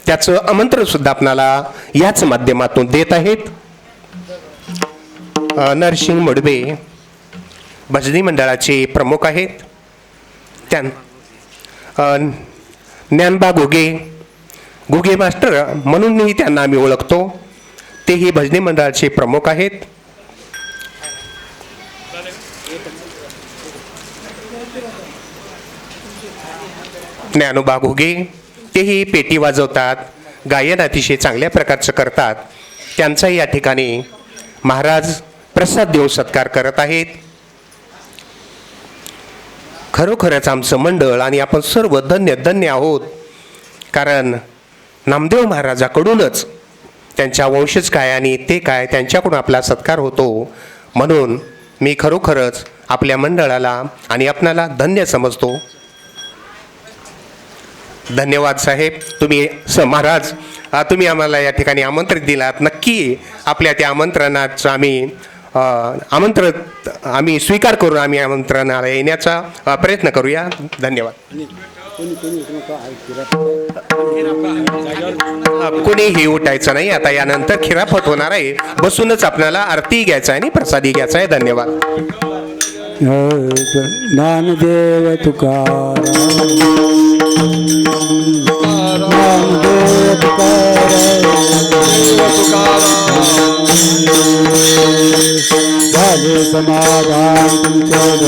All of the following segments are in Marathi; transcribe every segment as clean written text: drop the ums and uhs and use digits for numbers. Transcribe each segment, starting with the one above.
त्याचं आमंत्रण सुद्धा आपणाला याच माध्यमातून देत आहेत. नरसिंग मोडबे भजनी मंडळाचे प्रमुख आहेत. ज्ञानबा घुगे मास्टर म्हणूनही त्यांना आम्ही ओळखतो. तेही भजनी मंडळाचे प्रमुख आहेत. ज्ञानोबा घुगे तेही पेटी वाजवतात, गायन अतिशय चांगल्या प्रकारचं करतात. त्यांचाही या ठिकाणी महाराज प्रसाद देऊन सत्कार करत आहेत. खरोखरच आमचं मंडळ आणि आपण सर्व धन्य धन्य आहोत, कारण नामदेव महाराजाकडूनच त्यांच्या वंशज काय आणि ते काय त्यांच्याकडून आपला सत्कार होतो. म्हणून मी खरोखरच आपल्या मंडळाला आणि आपणाला धन्य समजतो. धन्यवाद साहेब. तुम्ही महाराज तुम्ही आम्हाला या ठिकाणी आमंत्रित दिलात. नक्की आपल्या त्या आमंत्रणाचं आम्ही स्वीकार करून आम्ही आमंत्रणाला येण्याचा प्रयत्न करूया. धन्यवाद. कोणीही उठायचं नाही. आता यानंतर खिरापत होणार आहे. बसूनच आपल्याला आरती घ्यायचा आहे आणि प्रसादी घ्यायचा आहे. धन्यवाद. ज्ञानदेव तुकाराम, ज्ञानदेव झाले समाधान तुमच्या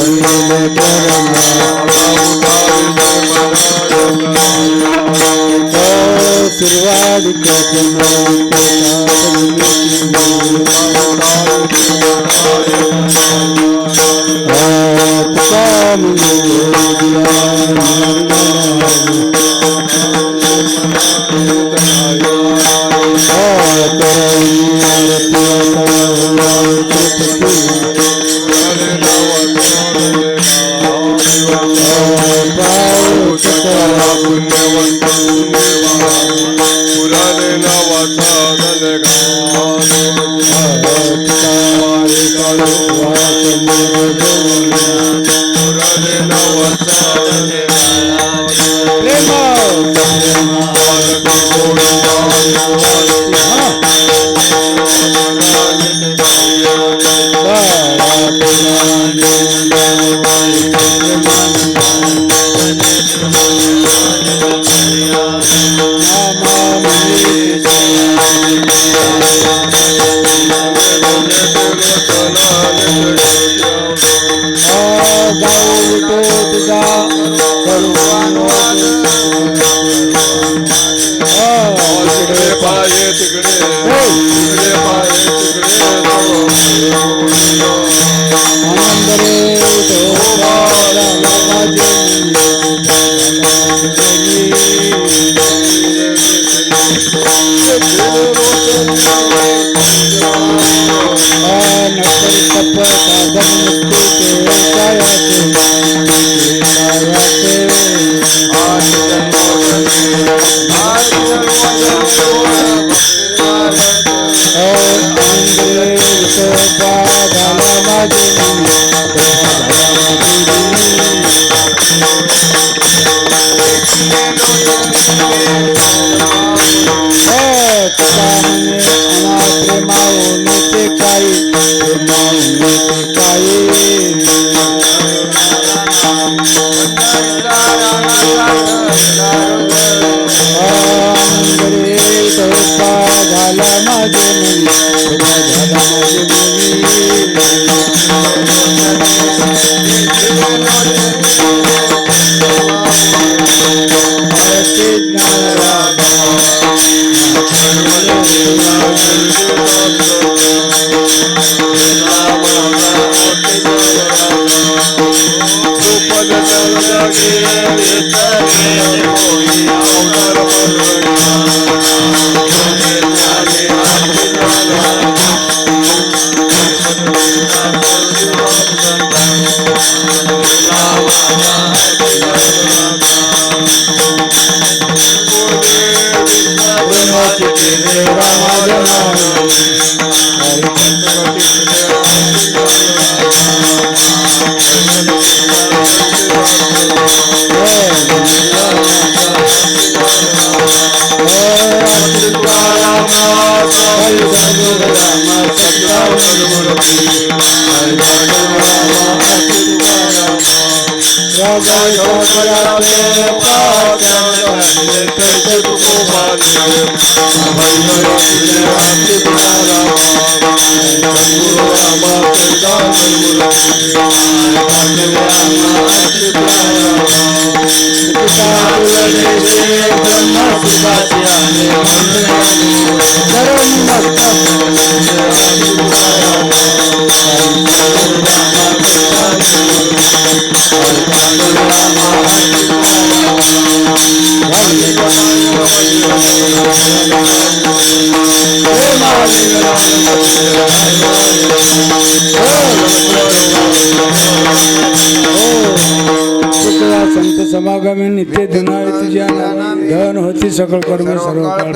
संत समागमे नित्य धुनावे तुझ्या नामे धन होती सकळ कर्मे सर्व काळ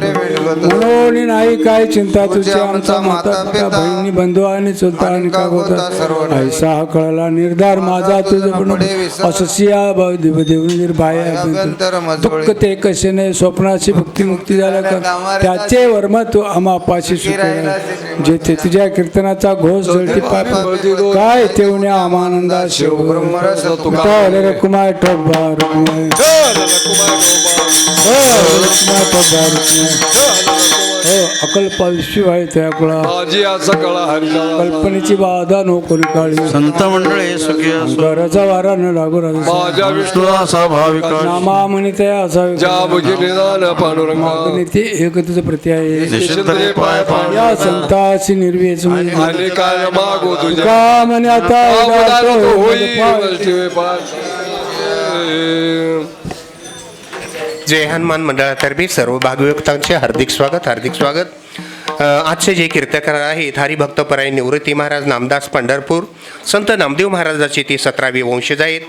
म्हणून नाही काय चिंता तुझ्या आमचा माता पिता बहिणी बंधू आणि चुलता आणि कागोता ऐसा हा कळला निर्धार माझा तुझं अससिया देव निर्भया दुःख ते कसे नाही स्वप्नाची भक्ती मुक्ती झाल्या का त्याचे वर्म तू आम्हापाशी सुख जेथे तुझ्या कीर्तनाचा घोष जळती पाप काय तेवण्या आमानंदा शिव कुमार टोबार अकल्प विश्व आहे त्या कल्पनेची बाधा नो कोणी काळी संत मंडळी सुखी असो घराचा वारा न लागू माझ्या विष्णू असा भाविक नामा म्हणे त्या असावे ते एकतेच प्रति आहे पाय पाणी या संताची निर्वेच आणि काय मागो तुझ्या का म्हणे आता जय हनुमान मंडळातर्फे सर्व भागवतांचे हार्दिक स्वागत. आजचे जे कीर्तनकार आहेत हरिभक्त परायण निवृत्ती महाराज नामदास पंढरपूर संत नामदेव महाराजाचे ते 17वे वंशज आहेत.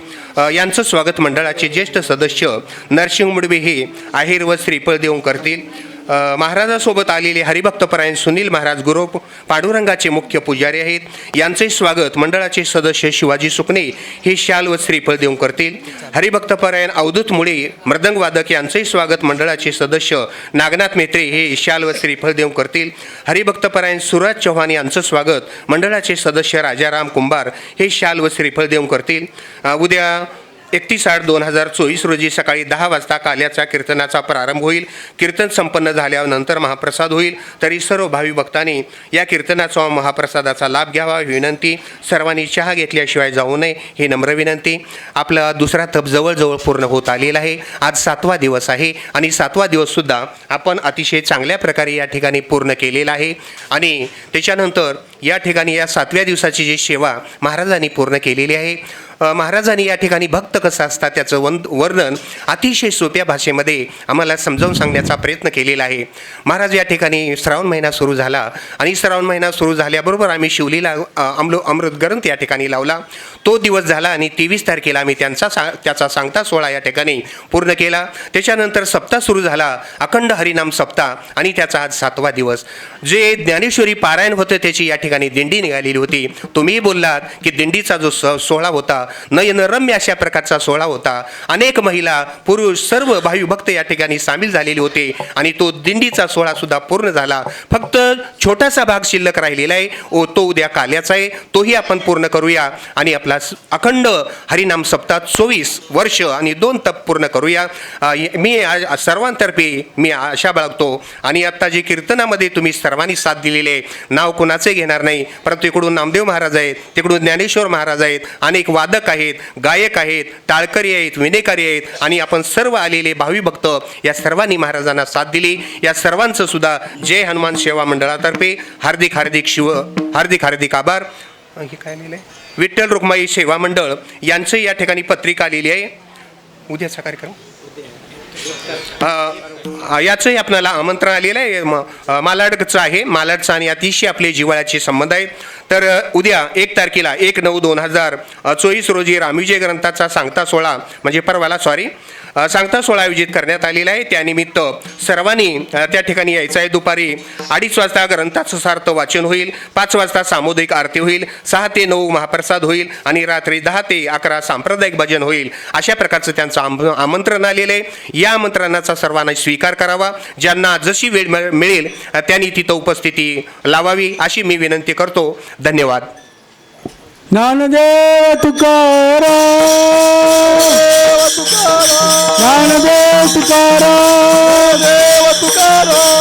यांचं स्वागत मंडळाचे ज्येष्ठ सदस्य नरसिंह मुडबे हे आहेर व श्रीफळ देऊन करतील. महाराजासोबत आलेले हरिभक्तपरायण सुनील महाराज गुरु पांडुरंगाचे मुख्य पुजारी आहेत. यांचे स्वागत मंडळाचे सदस्य शिवाजी सुकणे हे शाल व श्रीफळ देऊन करतील. हरिभक्तपरायण अवधूत मुळे मृदंगवादक यांचे स्वागत मंडळाचे सदस्य नागनाथ मेत्रे हे शाल व श्रीफळ देऊन करतील. हरिभक्तपरायण सुरज चव्हाण यांचं स्वागत मंडळाचे सदस्य राजाराम कुंभार हे शाल व श्रीफळ देऊन करतील. उद्या 31/8/2024 रोजी सकाळी 10 वाजता काल्याचा कीर्तनाचा प्रारंभ होईल. कीर्तन संपन्न झाल्यानंतर महाप्रसाद होईल. तरी सर्व भावी भक्तांनी या कीर्तनाचा महाप्रसादाचा लाभ घ्यावा ही विनंती. सर्वांनी चहा घेतल्याशिवाय जाऊ नये ही नम्र विनंती. आपला दुसरा तप जवळजवळ पूर्ण होत आलेला आहे. आज 7वा दिवस आहे आणि 7वा दिवससुद्धा आपण अतिशय चांगल्या प्रकारे या ठिकाणी पूर्ण केलेला आहे. आणि त्याच्यानंतर या ठिकाणी या 7व्या दिवसाची जी सेवा महाराजांनी पूर्ण केलेली आहे. महाराजांनी या ठिकाणी भक्त कसं असतात त्याचं वर्णन अतिशय सोप्या भाषेमध्ये आम्हाला समजावून सांगण्याचा प्रयत्न केलेला आहे. महाराज या ठिकाणी श्रावण महिना सुरू झाला आणि श्रावण महिना सुरू झाल्याबरोबर आम्ही शिवलीला अमृत ग्रंथ या ठिकाणी लावला. तो दिवस झाला आणि 23 तारखेला आम्ही त्याचा सांगता सोहळा या ठिकाणी पूर्ण केला. त्याच्यानंतर सप्ताह सुरू झाला, अखंड हरिनाम सप्ताह, आणि त्याचा आज 7वा दिवस. जे ज्ञानेश्वरी पारायण होतं त्याची या ठिकाणी दिंडी निघालेली होती. तुम्ही बोललात की दिंडीचा जो सोहळा होता नयनरम्य अशा प्रकारचा सोहळा होता. अनेक महिला पुरुष सर्व भावी भक्त या ठिकाणी सामील झालेले होते आणि तो दिंडीचा सोहळा सुद्धा पूर्ण झाला. फक्त छोटासा भाग शिल्लक राहिलेला आहे, तो उद्या काल्याचा आहे. तोही आपण पूर्ण करूया आणि आपला अखंड हरिनाम सप्ताह 24 वर्ष आणि 2 तप पूर्ण करूया. मी सर्वांतर्फे मी आशा बाळगतो. आणि आत्ता जे कीर्तनामध्ये तुम्ही सर्वांनी साथ दिलेले, नाव कोणाचे घेणार नाही, परंतु इकडून नामदेव महाराज आहेत, तिकडून ज्ञानेश्वर महाराज आहेत, अनेक वादक आहेत, गायक आहेत, टाळकरी आहेत, विनेकारी आहेत आणि आपण सर्व आलेले भावी भक्त या सर्वांनी महाराजांना साथ दिली. या सर्वांचं सुद्धा जय हनुमान सेवा मंडळातर्फे हार्दिक हार्दिक आभार. हे काय लिहिलंय? विठ्ठल रुक्माई सेवा मंडळ यांचं या ठिकाणी पत्रिका आलेली आहे. उद्याचा कार्यक्रम याचंही आपल्याला आमंत्रण आलेलं आहे. मालाडचं आहे. मालाडचं आणि अतिशय आपले जिव्हाळ्याचे संबंध आहेत. तर उद्या 1 तारखेला 1/9/2024 रोजी रामविजय ग्रंथाचा सांगता सोहळा म्हणजे परवाला सांगता सोहळा आयोजित करण्यात आलेला आहे. त्यानिमित्त सर्वांनी त्या ठिकाणी यायचं आहे. दुपारी 2:30 वाजता ग्रंथाचं सार्थ वाचन होईल. 5 वाजता सामुदायिक आरती होईल. 6 ते 9 महाप्रसाद होईल आणि रात्री 10 ते 11 सांप्रदायिक भजन होईल. अशा प्रकारचं त्यांचं आमंत्रण आलेलं आहे. या आमंत्रणाचा सर्वांना स्वीकार करावा. ज्यांना जशी वेळ मिळेल त्यांनी तिथं उपस्थिती लावावी अशी मी विनंती करतो. धन्यवाद. ज्ञानदेव तुकाराम ज्ञानदेव तुकाराम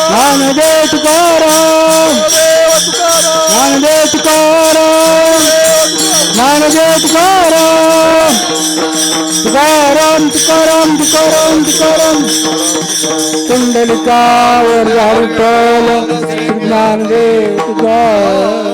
ज्ञानदेव तुकाराम ज्ञानदेव तुकाराम ज्ञानदेव तुकाराम तुकाराम तुकाराम तुकाराम तुकाराम कुंडलिकावर विठ्ठल ज्ञानदेव तुकाराम.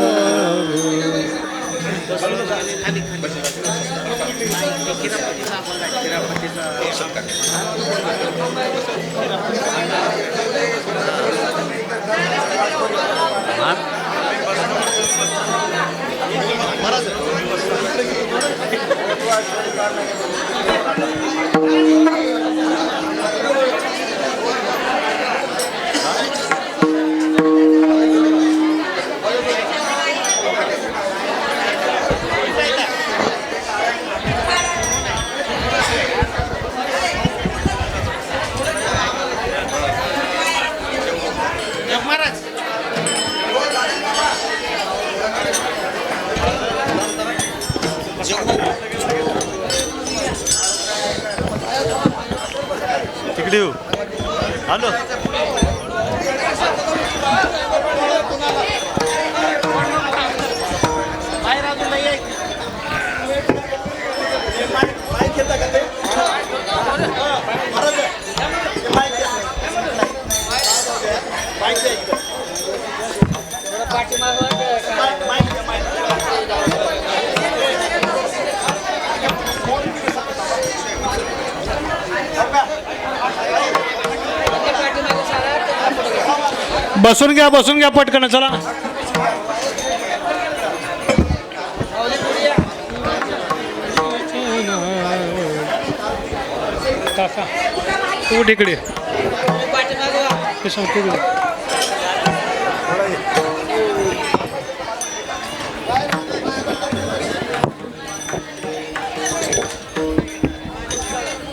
तिकडे येऊ. हॅलो बसून घ्या पटकन चला. काका तू तिकडे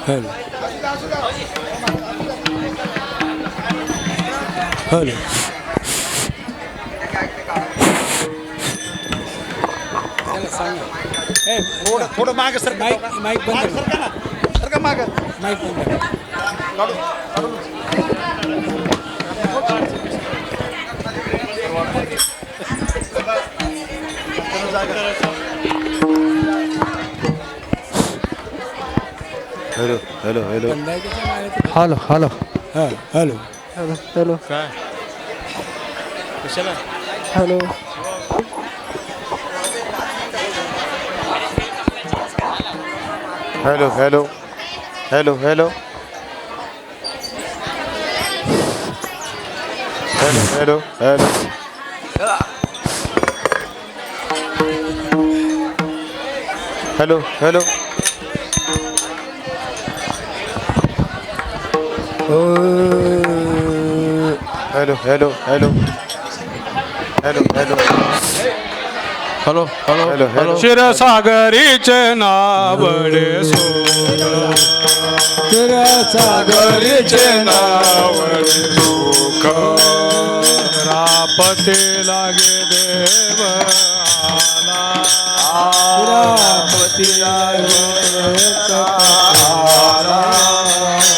हॅलो हॅलो थोडं माग सर. माईक माईक बंद कर. सर का माग माईक बंद कर. हॅलो हॅलो हॅलो बंद आहे का ते मारायचं? हॅलो हॅलो हा हॅलो हॅलो काय कशाला hello hello hello hello hello hello hello hello hello hello hello hello hello hello hello hello hello hello क्षीरसागरीचे नावडे सागरीचे नावडे सुख रापते लागे देव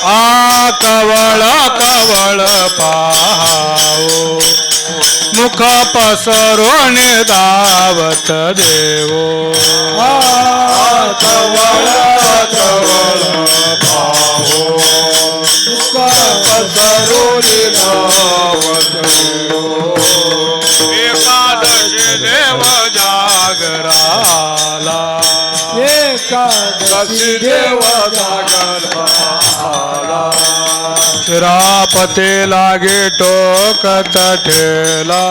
आ कवळ कवळ पाहो मुख पसरून धावत देवो कवळ कवळ पाहो मुख पसरून धावत देवो एकादशी देव जागराला एकादशी देव जागराला श्रापते लागे टोकत ठेला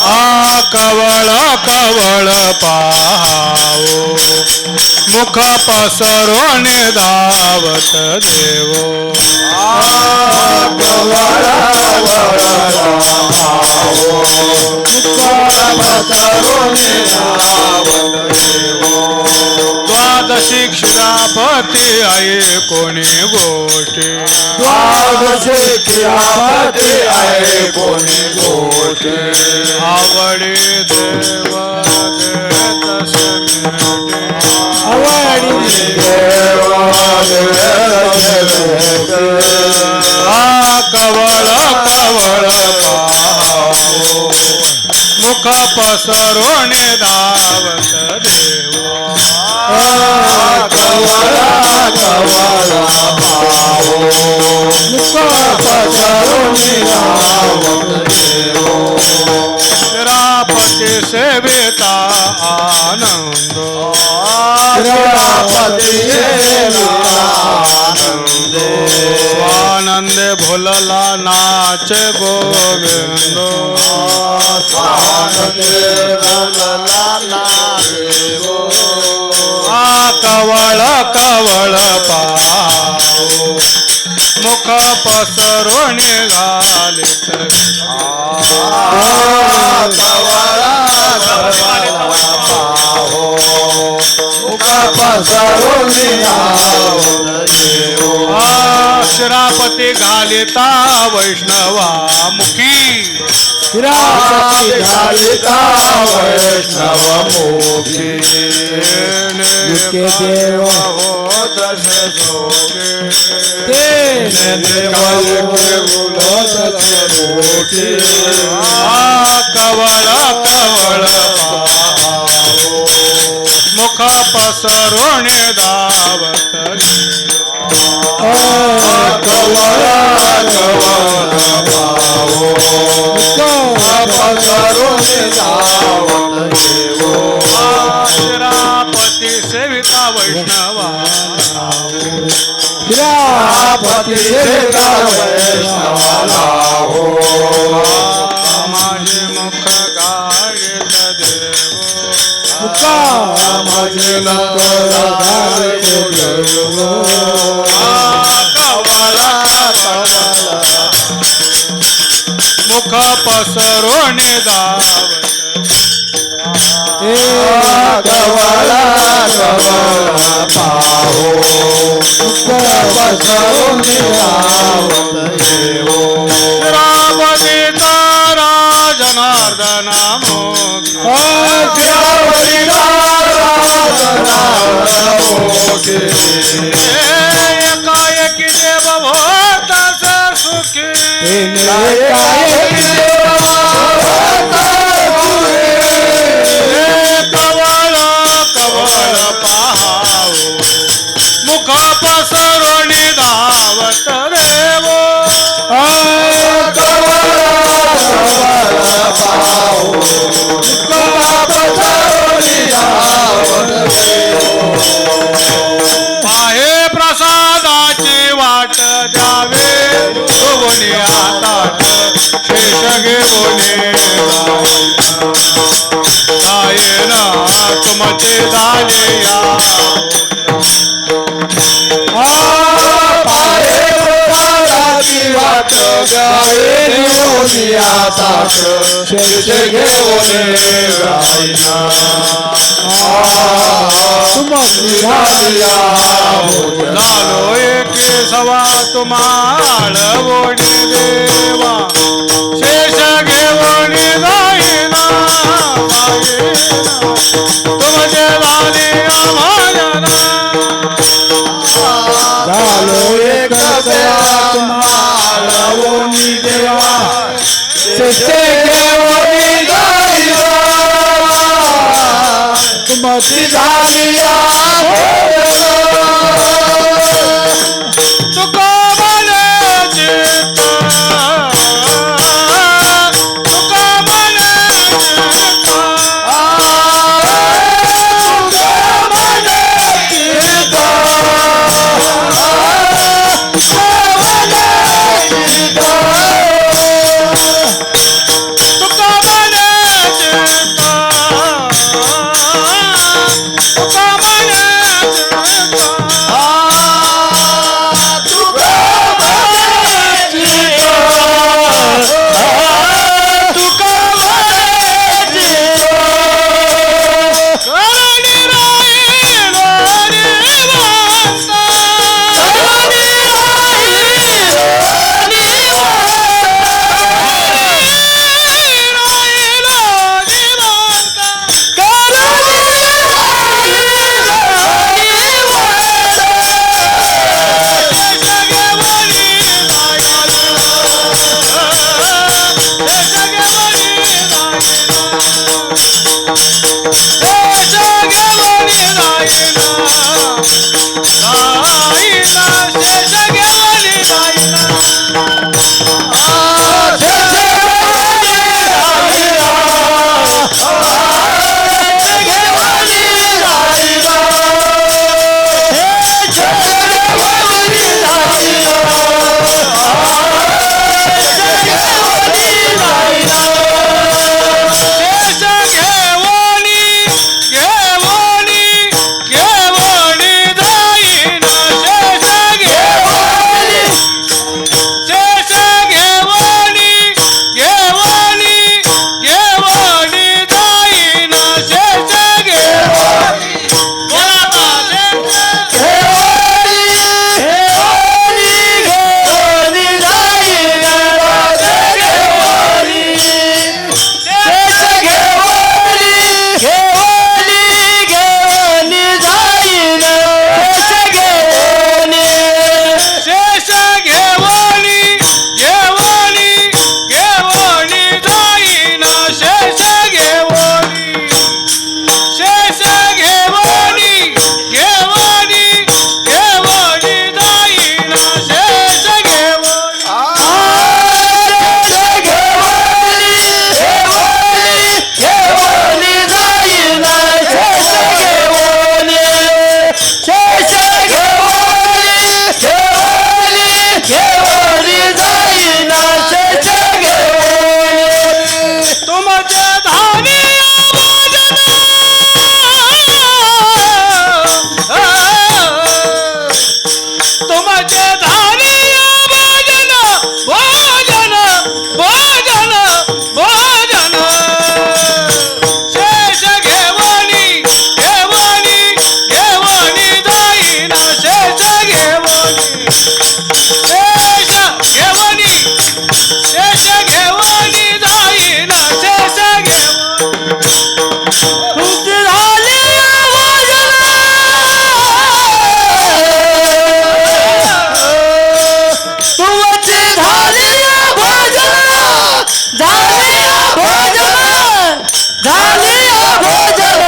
आ कवळ कवळ पाहो मुख पसरून धावत देवो कवळ द्वादशी क्षीराप क्रियापती आहे कोणी गोष्टी द्वादशे क्रियापती आहे कोणी गोष्टी आवडी देव देत समेटे आवडी कवळ कवळ पाहावो मुख पसरून धावत देव रापती सेविता आनंद स्वानंद भुलला नाच गोविंद कवळ कवळ पाहावो मुख पसरून घालित श्रापती घालिता वैष्णवा मुखी घालिता वैष्णव मुखी देव हो दश कवळ कवळ पाहावो मुख पसरून धावत श्रापती सेविता वैष्णवा माझे मुख गाळित देव मुख पसरून धावत रामदेता राजनार्दन एकाएकी देव भोतास सुखी कवळ कवळ पाहावो मुख पसरून धावत देव पाहे प्रसादाची वाट द्यावे भुवनी हातात शेष घेऊन गायन तुमचे झाले झालो एके सवा तुम्हाळ ओढी देवा शेष घेऊन जाईना तुमचे झाले आभाजना तुका म्हणायचे तुका शेष घेवणी शेष घेवणी शेष घेवणी जाईन शेष घेवणी तुमची झाली तुमची झाली भोजन झाली भोजन झाली भोजन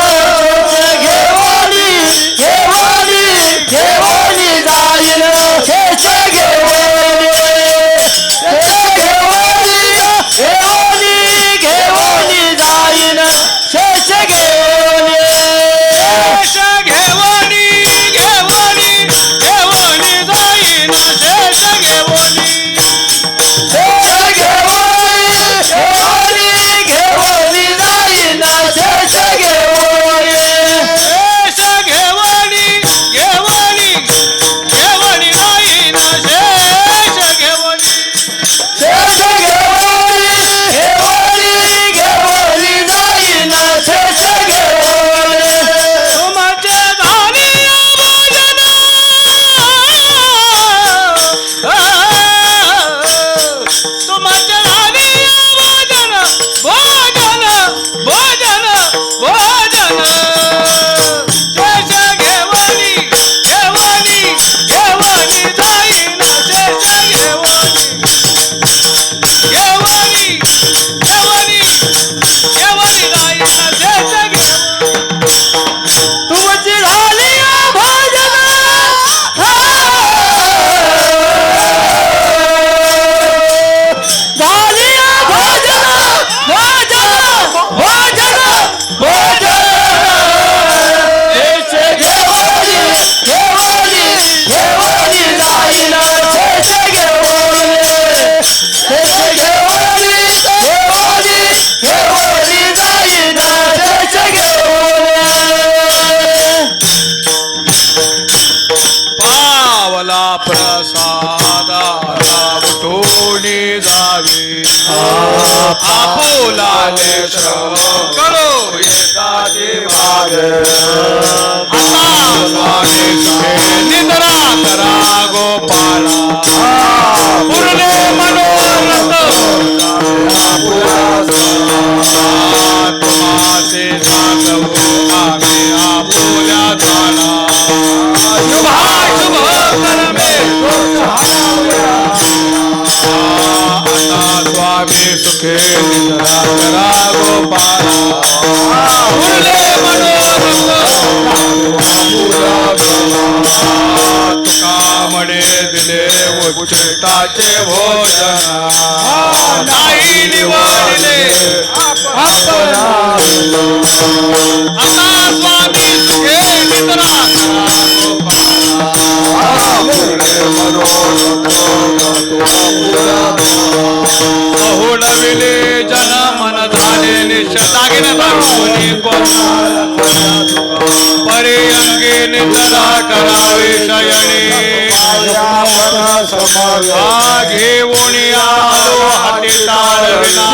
घेवणी घेवणी घेवणी जाईल शेष घेवणी शेष घेवणी घेवणी घेवणी जाईल शेष घेवणी शेष घेवणी घेवणी घेवणी जाईन शेष घेवणी शेष घेवणी घेवणी घेवणी जाईन शेष घेवणी शेष घेवणी घेवणी घेवणी जाईन शेष घेवणी शेष घेवणी घेवणी घेवणी जाईन शेष घेवणी तुमचे झाली भोजन तुमचे झाली भोजन भोजन भोजन भोजन शेष घेवणी घेवणी घेवणी जाईन शेष घेवणी घेवणी घेवणी घेवणी जाईन शेष घेवणी तुमची झाली भोजन झाली भोजन भोजन भोजन भोजन शेष घेवणी घेवणी घेवणी जाईन शेष घेवणी शेष घेवणी घेवणी घेवणी जाईन शेष घेवणी पावला प्रसादा उठोनी जावे आपुलाले श्रवण करो येता देवाग आता स्वामी सुखे निद्रा करा गोपाळा पूर्णे मनोरथ तुम्हाचे साधवो आम्ही आपुल्या झाला शुभ कर्मे आता स्वामी सुखे निद्रा करा गोपाळा पूर्णे मनोरथ तुका म्हणे दिले उच्चिष्टाचे भोजन नाही निवडले आता स्वामी सुखे निद्रा बहुडविले जन मन झाले निश्चतागिन दाखवली परी अंगी निद्रा करावे शयने घेऊन आलो हाती ताळविना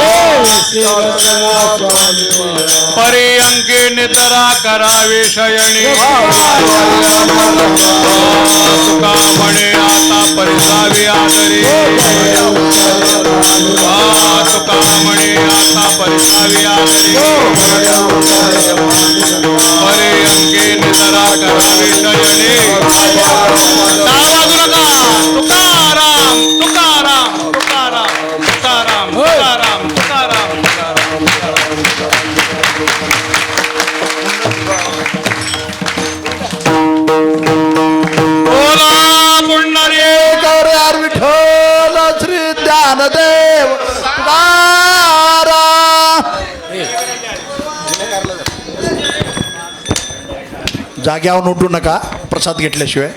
परी अंगी निद्रा करावे शयने तुका म्हणे आता परिसावी आदरी तुका म्हणे आता परिसावी आदरी परे अंगे निद्रा करावी शयने बाजू नका तुकाराम तुकाराम तुकाराम तुकाराम तुकाराम तुकाराम बोला पुंडलिक यार विठ्ठल श्री ज्ञानदेव जाग्यावर उठू नका प्रसाद घेतल्याशिवाय.